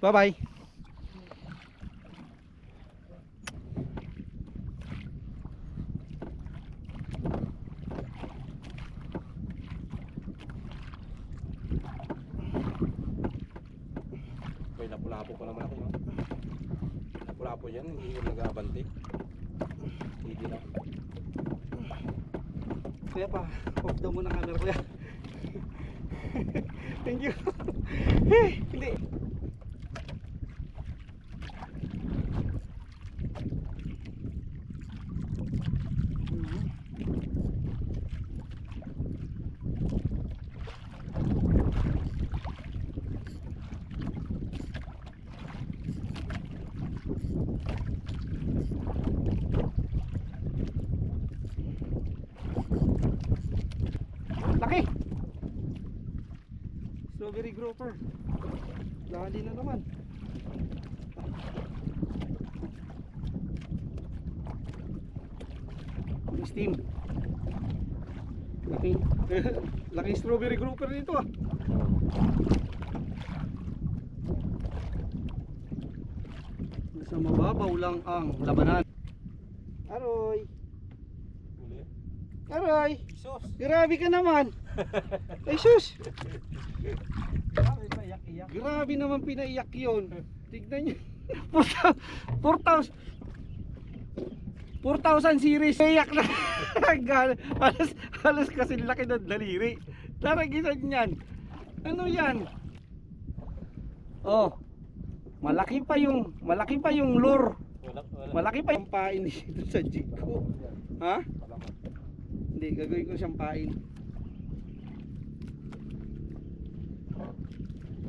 Bye-bye. May lapu-lapo pa naman ako. No? Lapu-lapo yan, hindi yung nag-abante. Hindi na. Kuya pa, off daw muna camera kuya. Thank you. Hindi. Laki. Strawberry grouper. Lali na naman. Steam. Laking laking strawberry grouper dito ah. Nasa mababaw lang ang labanan. Aroy. Uli. Aroy. Sos. Grabe ka naman. Ay sus. Grabe pa, iyak-iyak. Grabe naman pinaiyak yun. Tignan nyo. 4,000 series. Iyak na. halos kasi laki ng daliri. Taragisan yan. Ano yan? Oh. Malaki pa yung lure. Malaki pa yung pain dito sa jig ko. Ha? Hindi, gagawin ko siyang pain.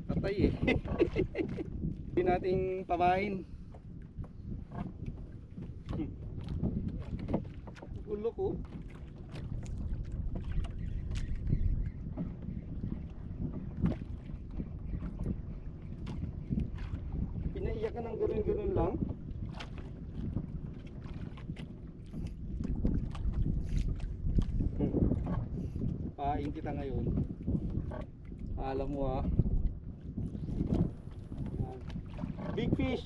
Patay eh. Hindi nating pabain. Gulo ko. Pinaiyak ka ng ganun-ganun lang. Pain kita ngayon. Alam mo ah. Big fish.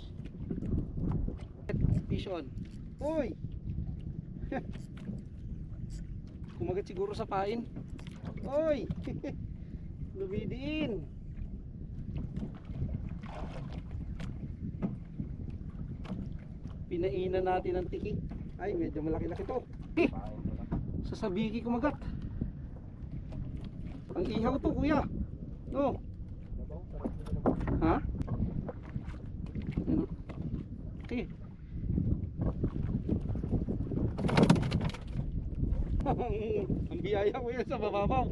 Fish on. Hoy. Kumagat siguro sa pain. Hoy. Lumidiin. Pinainan natin ang tiki. Ay, medyo malaki-laki to. Sa sabiki kumagat. Ang ihaw to, kuya. No. Ha? Ano? Okay. Ang biyaya ko yan sa mababaw.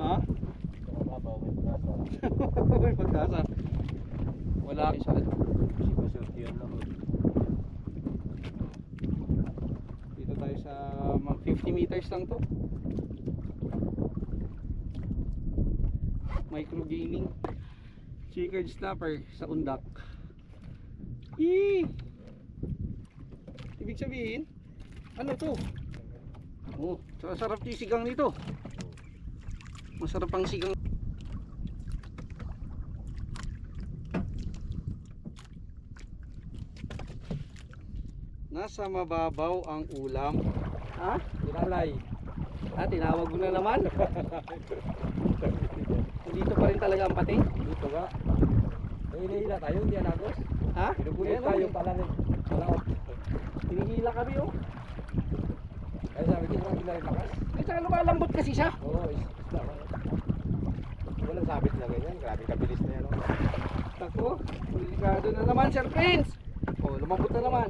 Ha? May pagkasa. Wala akong isa. Dito tayo sa mga 50 meters lang to. Micro gaming. Chickered snapper sa undak. Yee! Ibig sabihin, ano to? Oh, sarap yung sigang nito. Masarap ang sigang. Nasa mababaw ang ulam. Ha? Tinalay. Ah, tinawag mo na naman. Dito pa rin talaga ang pati. Dito ba? Hila tayo, hindi anagos. Ha? Pinupulit Ayan, tayo oh. pala rin. Palaot. Hinihila kami oh. Kaya sabi ko, hindi na rin lakas. At saka lumalambot kasi siya. Oo, isda. Walang sabit na ganyan. Grabe kabilis na yan. Oh. Tako, delikado na naman, Sir Prince. Oh, lumambot na naman.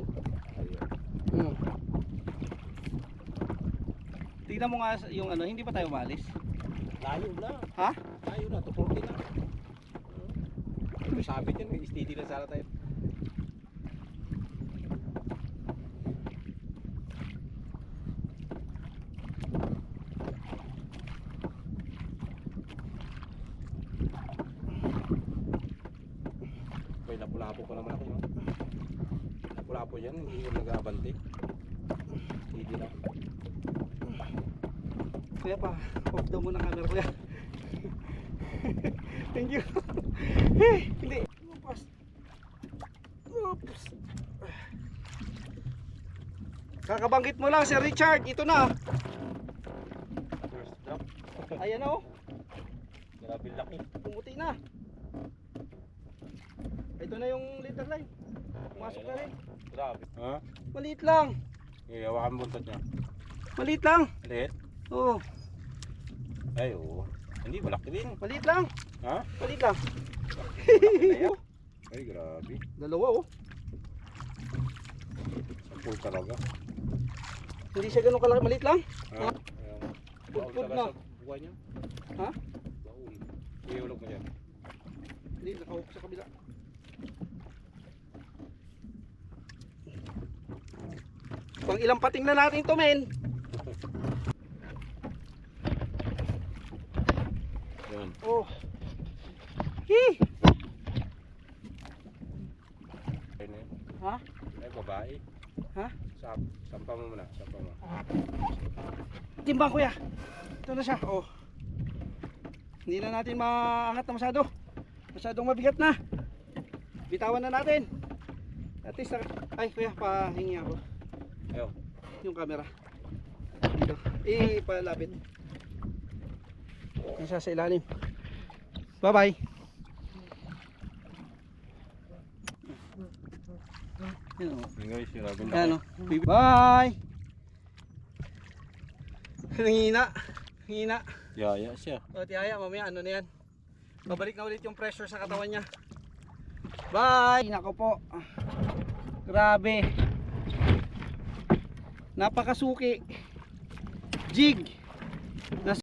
Ayun. Tingnan mo nga yung ano, hindi pa tayo umalis. Layo na. Ha? Layo na, 240 na. Sabit yan, steady na sana tayo. May lapu-lapo pa naman ako. No? Lapu-lapo yan, hindi yung nag-abante. Steady na. Kuya pa, off daw muna camera kuya. Thank you. Hindi. Oops. Oops. Kakabanggit mo lang, Sir Richard. Ito na. First drop. Ayan na oh. Grabe laki. Pumuti na. Ito na yung leader line. Pumasok na rin. Grabe. Ha? Maliit lang. Hawakan mo buntot niya. Maliit lang. Liit? Oo. Ay, oo. Hindi, malaki din. Maliit lang. Ha? Maliit lang. Malaki na yan. Ay, grabe. Dalawa oh. Full talaga. Hindi siya ganun kalaki. Maliit lang. Ha? Baul Pudpud talaga na. sa buhay niya. Ha? Baul. Iulog mo dyan. Hindi, nakahuk sa kabila. Pang ilang pating na natin to, men. Yun. Oh. Hi. Ayun na yun. Ha? Ay, babae. Ha? Sampa mo muna. Sampa mo. Timbang kuya. Ito na siya. Oh. Hindi na natin maangat na masyado. Masyadong mabigat na. Bitawan na natin. At least, ay kuya, pahingi ako. Ayaw. Yung camera. Dito. Ipalapit. Nasa sa ilalim. Bye bye. Yan o. Yun guys, grabe na. Yan o. Bye. Hina. Hina. Yaya siya. O tiyaya, mamaya ano na yan. Babalik na ulit yung pressure sa katawan niya. Bye. Nako po. Grabe. Napakasuki. Jig.